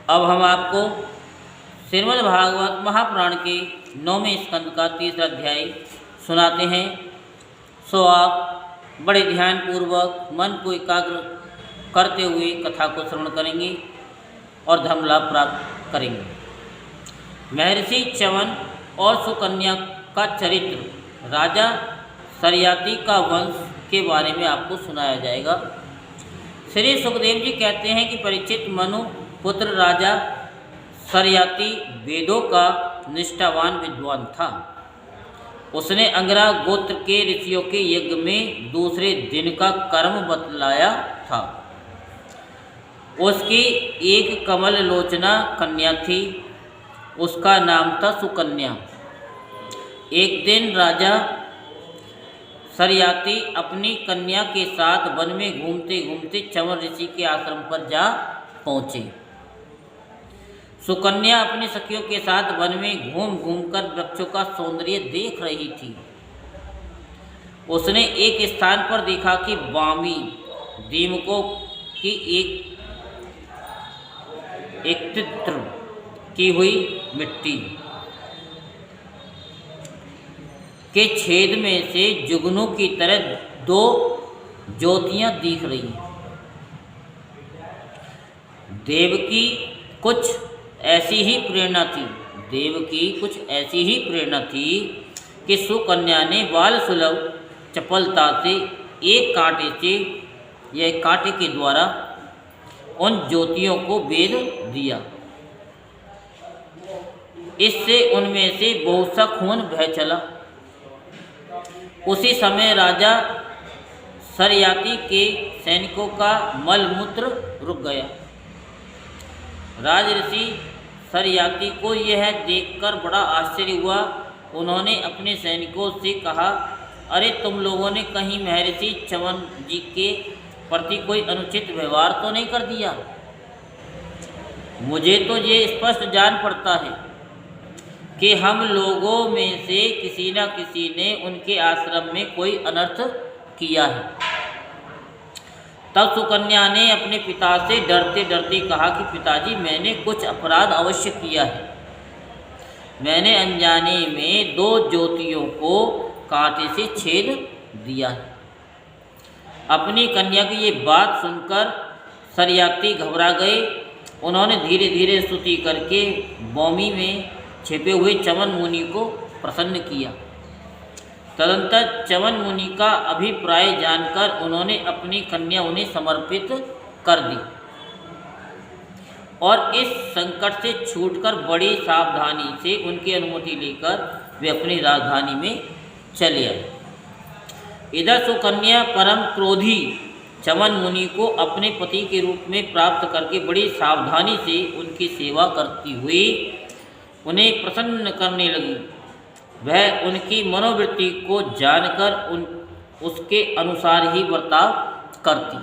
अब हम आपको श्रीमद् भागवत महापुराण के 9वें स्कंद का 3रा अध्याय सुनाते हैं। सो आप बड़े ध्यानपूर्वक मन को एकाग्र करते हुए कथा को श्रवण करेंगे और धर्म लाभ प्राप्त करेंगे। महर्षि च्यवन और सुकन्या का चरित्र, राजा सरयाति का वंश के बारे में आपको सुनाया जाएगा। श्री सुखदेव जी कहते हैं कि परीक्षित मनु पुत्र राजा सरयाति वेदों का निष्ठावान विद्वान था। उसने अंगरा गोत्र के ऋषियों के यज्ञ में दूसरे दिन का कर्म बतलाया था। उसकी एक कमल लोचना कन्या थी, उसका नाम था सुकन्या। एक दिन राजा सरयाति अपनी कन्या के साथ वन में घूमते घूमते च्यवन ऋषि के आश्रम पर जा पहुँचे। सुकन्या अपनी सखियों के साथ वन में घूम घूमकर वृक्षों का सौंदर्य देख रही थी। उसने एक स्थान पर देखा कि वामी दीमकों की एकत्र की हुई मिट्टी के छेद में से जुगनू की तरह 2 ज्योतियां दिख रही। देव की कुछ ऐसी ही प्रेरणा थी कि सुकन्या ने बाल सुलभ चपलता से एक कांटे के द्वारा उन ज्योतियों को भेद दिया। इससे उनमें से बहुत सा खून बह चला। उसी समय राजा सरयाति के सैनिकों का मलमूत्र रुक गया। राजऋषि सरयाति को यह देखकर बड़ा आश्चर्य हुआ। उन्होंने अपने सैनिकों से कहा, अरे तुम लोगों ने कहीं महर्षि च्यवन जी के प्रति कोई अनुचित व्यवहार तो नहीं कर दिया? मुझे तो ये स्पष्ट जान पड़ता है कि हम लोगों में से किसी न किसी ने उनके आश्रम में कोई अनर्थ किया है। तब सुकन्या ने अपने पिता से डरते डरते कहा कि पिताजी, मैंने कुछ अपराध अवश्य किया है। मैंने अनजाने में 2 ज्योतियों को कांटे से छेद दिया है। अपनी कन्या की ये बात सुनकर सरयाति घबरा गए। उन्होंने धीरे धीरे स्तुति करके भूमि में छिपे हुए च्यवन मुनि को प्रसन्न किया। तदंतर च्यवन मुनि का अभिप्राय जानकर उन्होंने अपनी कन्या उन्हें समर्पित कर दी और इस संकट से छूटकर बड़ी सावधानी से उनकी अनुमति लेकर वे अपनी राजधानी में चले आए। इधर सुकन्या परम क्रोधी च्यवन मुनि को अपने पति के रूप में प्राप्त करके बड़ी सावधानी से उनकी सेवा करती हुई उन्हें प्रसन्न करने लगी। वह उनकी मनोवृत्ति को जानकर उसके अनुसार ही बर्ताव करती।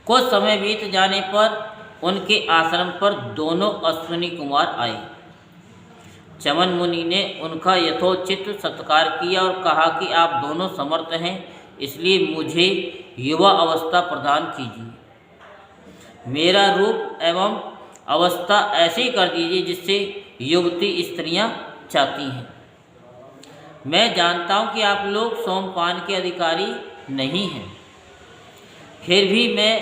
कुछ समय बीत जाने पर उनके आश्रम पर 2 अश्विनी कुमार आए। च्यवन मुनि ने उनका यथोचित सत्कार किया और कहा कि आप दोनों समर्थ हैं, इसलिए मुझे युवा अवस्था प्रदान कीजिए। मेरा रूप एवं अवस्था ऐसी कर दीजिए जिससे युवती स्त्रियां चाहती हैं। मैं जानता हूं कि आप लोग सोमपान के अधिकारी नहीं हैं, फिर भी मैं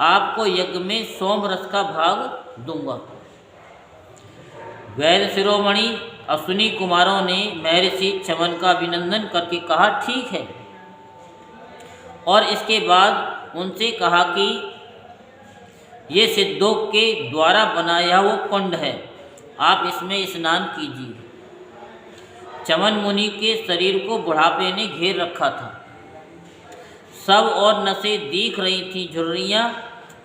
आपको यज्ञ में सोम रस का भाग दूंगा। वैद्य शिरोमणि अश्विनी कुमारों ने महर्षि च्यवन का अभिनंदन करके कहा, ठीक है, और इसके बाद उनसे कहा कि ये सिद्धों के द्वारा बनाया हुआ कुंड है, आप इसमें स्नान कीजिए। च्यवन मुनि के शरीर को बुढ़ापे ने घेर रखा था। सब और नसें दिख रही थीं। झुर्रियाँ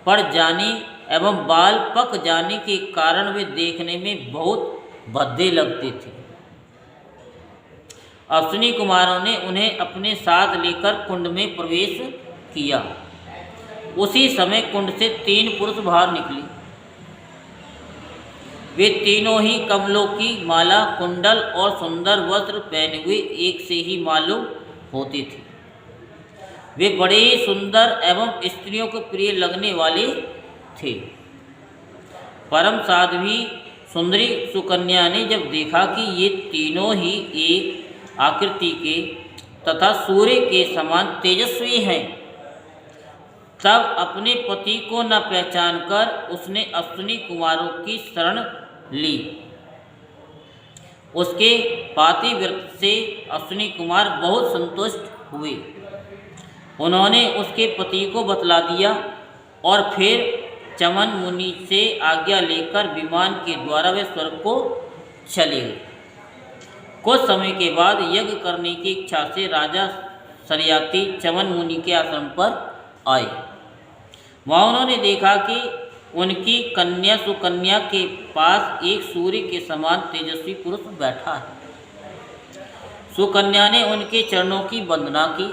पड़ जाने एवं बाल पक जाने के कारण वे देखने में बहुत भद्दे लगते थे। अश्विनी कुमारों ने उन्हें अपने साथ लेकर कुंड में प्रवेश किया। उसी समय कुंड से 3 पुरुष बाहर निकले। वे तीनों ही कमलों की माला, कुंडल और सुंदर वस्त्र पहने हुए एक से ही मालूम होते थे। वे बड़े ही सुंदर एवं स्त्रियों को प्रिय लगने वाले थे। परम साध्वी सुंदरी सुकन्या ने जब देखा कि ये तीनों ही एक आकृति के तथा सूर्य के समान तेजस्वी हैं, तब अपने पति को न पहचानकर उसने अश्विनी कुमारों की शरण ली। उसके पातिव्रत से अश्विनी कुमार बहुत संतुष्ट हुए। उन्होंने उसके पति को बतला दिया और फिर चमन मुनि से आज्ञा लेकर विमान के द्वारा वे स्वर्ग को चले गए। कुछ समय के बाद यज्ञ करने की इच्छा से राजा शर्याती चमन मुनि के आश्रम पर आए। वहाँ उन्होंने देखा कि उनकी कन्या सुकन्या के पास एक सूर्य के समान तेजस्वी पुरुष बैठा है। सुकन्या ने उनके चरणों की वंदना की।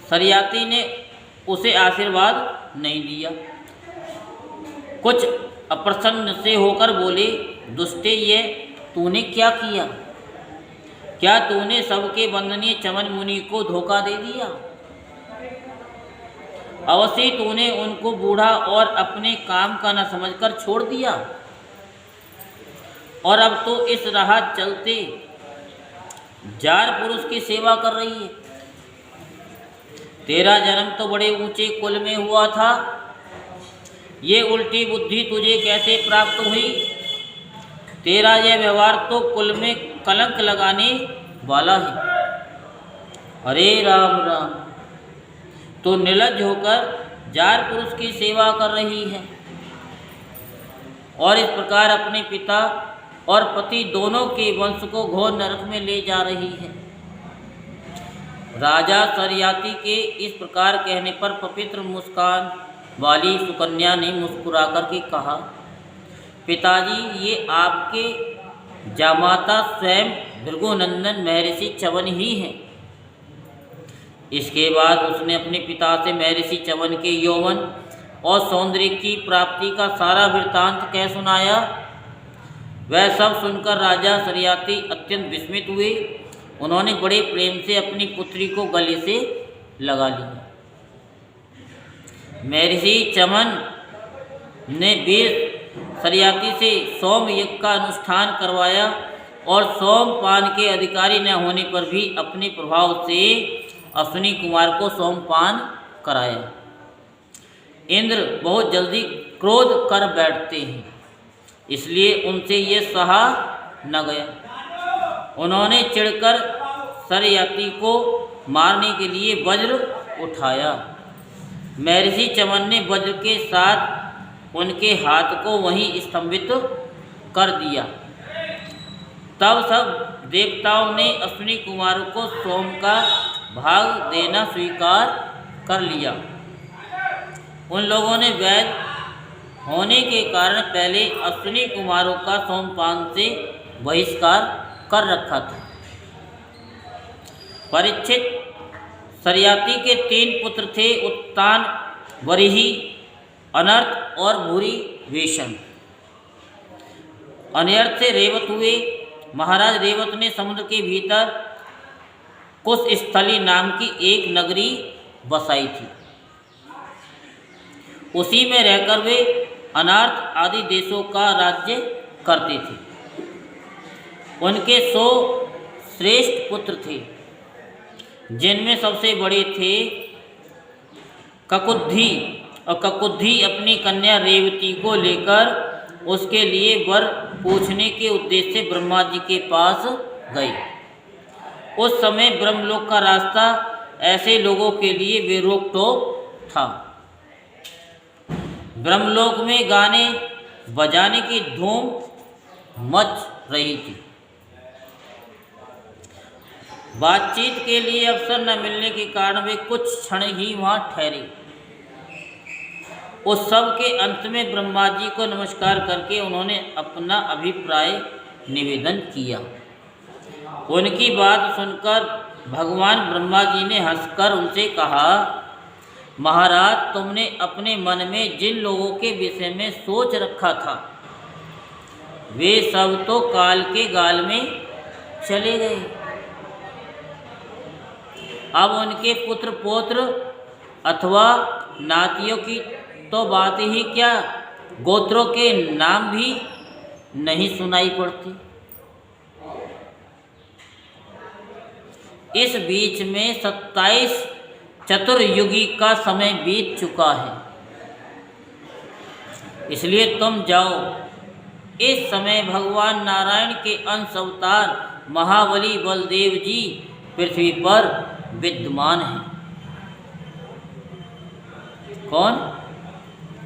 शर्याती ने उसे आशीर्वाद नहीं दिया। कुछ अप्रसन्न से होकर बोले, दुष्टे, ये तूने क्या किया? क्या तूने सबके वंदनीय चमन मुनि को धोखा दे दिया? अवश्य तूने उनको बूढ़ा और अपने काम का न समझकर छोड़ दिया, और अब तो इस राह चलते जार पुरुष की सेवा कर रही है। तेरा जन्म तो बड़े ऊंचे कुल में हुआ था, ये उल्टी बुद्धि तुझे कैसे प्राप्त हुई? तेरा यह व्यवहार तो कुल में कलंक लगाने वाला है। अरे राम राम, तो निर्लज्ज होकर जार पुरुष की सेवा कर रही है और इस प्रकार अपने पिता और पति दोनों के वंश को घोर नरक में ले जा रही है। राजा शर्याती के इस प्रकार कहने पर पवित्र मुस्कान वाली सुकन्या ने मुस्कुरा करके कहा, पिताजी, ये आपके जामाता स्वयं भृगुनंदन महर्षि च्यवन ही हैं। इसके बाद उसने अपने पिता से महर्षि च्यवन के यौवन और सौंदर्य की प्राप्ति का सारा वृत्तांत कह सुनाया। वह सब सुनकर राजा शर्याती अत्यंत विस्मित हुए। उन्होंने बड़े प्रेम से अपनी पुत्री को गले से लगा लिया। महर्षि च्यवन ने वीर शर्याती से सोम यज्ञ का अनुष्ठान करवाया और सोमपान के अधिकारी न होने पर भी अपने प्रभाव से अश्विनी कुमार को सोमपान कराया। इंद्र बहुत जल्दी क्रोध कर बैठते हैं, इसलिए उनसे ये सहा न गया। उन्होंने चिढ़कर शर्याती को मारने के लिए वज्र उठाया। महर्षि च्यवन ने वज्र के साथ उनके हाथ को वहीं स्तंभित कर दिया। तब सब देवताओं ने अश्विनी कुमार को सोम का भाग देना स्वीकार कर लिया। उन लोगों ने वैध होने के कारण पहले अश्विनी कुमारों का सोमपान से बहिष्कार कर रखा था। परीक्षित शर्याती के 3 पुत्र थे, उत्तान, वरिहि, अनर्थ और भूरि वेशन। अनर्थ से रेवत हुए। महाराज रेवत ने समुद्र के भीतर कुशस्थली नाम की एक नगरी बसाई थी। उसी में रहकर वे अनार्थ आदि देशों का राज्य करते थे। उनके 100 श्रेष्ठ पुत्र थे, जिनमें सबसे बड़े थे ककुद्धि। और ककुद्धि अपनी कन्या रेवती को लेकर उसके लिए वर पूछने के उद्देश्य से ब्रह्मा जी के पास गए। उस समय ब्रह्मलोक का रास्ता ऐसे लोगों के लिए बेरोक टोक था। ब्रह्मलोक में गाने बजाने की धूम मच रही थी। बातचीत के लिए अवसर न मिलने के कारण वे कुछ क्षण ही वहाँ ठहरे। उस सब के अंत में ब्रह्मा जी को नमस्कार करके उन्होंने अपना अभिप्राय निवेदन किया। उनकी बात सुनकर भगवान ब्रह्मा जी ने हंसकर उनसे कहा, महाराज, तुमने अपने मन में जिन लोगों के विषय में सोच रखा था वे सब तो काल के गाल में चले गए। अब उनके पुत्र पौत्र अथवा नातियों की तो बात ही क्या, गोत्रों के नाम भी नहीं सुनाई पड़ते। इस बीच में 27 चतुर्युगी का समय बीत चुका है। इसलिए तुम जाओ। इस समय भगवान नारायण के अंश अवतार महाबली बलदेव जी पृथ्वी पर विद्यमान हैं। कौन?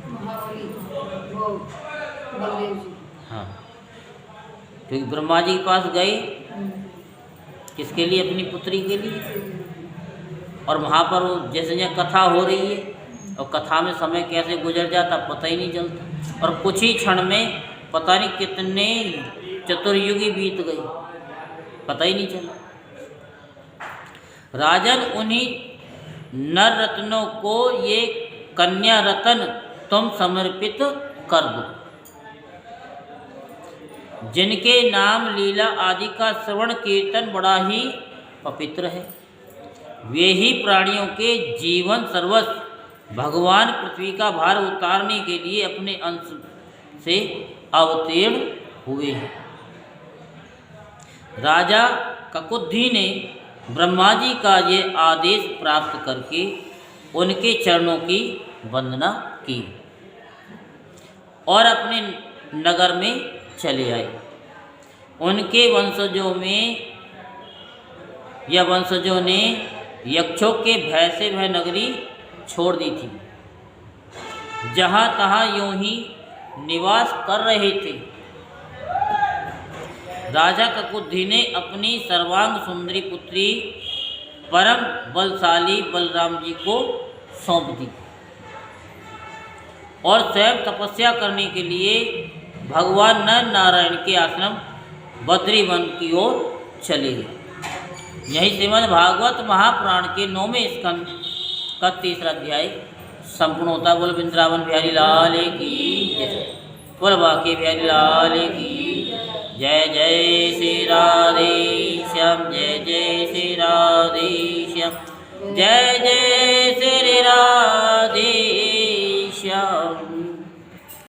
महाबली वो बलदेव जी। हाँ, क्योंकि ब्रह्मा जी के पास गए किसके लिए? अपनी पुत्री के लिए। और वहाँ पर वो जैसे जैसे कथा हो रही है और कथा में समय कैसे गुजर जाता पता ही नहीं चलता, और कुछ ही क्षण में पता नहीं कितने चतुर्युगी बीत गए, पता ही नहीं चला। राजन, उन्हीं नर रत्नों को ये कन्या रत्न तुम समर्पित कर दो, जिनके नाम लीला आदि का श्रवण कीर्तन बड़ा ही पवित्र है। वे ही प्राणियों के जीवन सर्वस्व भगवान पृथ्वी का भार उतारने के लिए अपने अंश से अवतीर्ण हुए हैं। राजा ककुद्धि ने ब्रह्मा जी का ये आदेश प्राप्त करके उनके चरणों की वंदना की और अपने नगर में चले आए। उनके वंशजों ने यक्षों के भय से वह नगरी छोड़ दी थी, जहाँ तहाँ यूं ही निवास कर रहे थे। राजा ककुद्धि ने अपनी सर्वांग सुंदरी पुत्री परम बलशाली बलराम जी को सौंप दी और स्वयं तपस्या करने के लिए भगवान नर नारायण के आश्रम बद्रीवन की ओर चले गए। यही श्रीमद् भागवत महापुराण के 9वें स्कंद का 3रा अध्याय संपूर्ण होता। बोल वृंदावन बिहारी लाल की जय, बोल बांके बिहारी लाल की जय। जय श्री राधे श्याम, जय जय श्री राधे श्याम, जय जय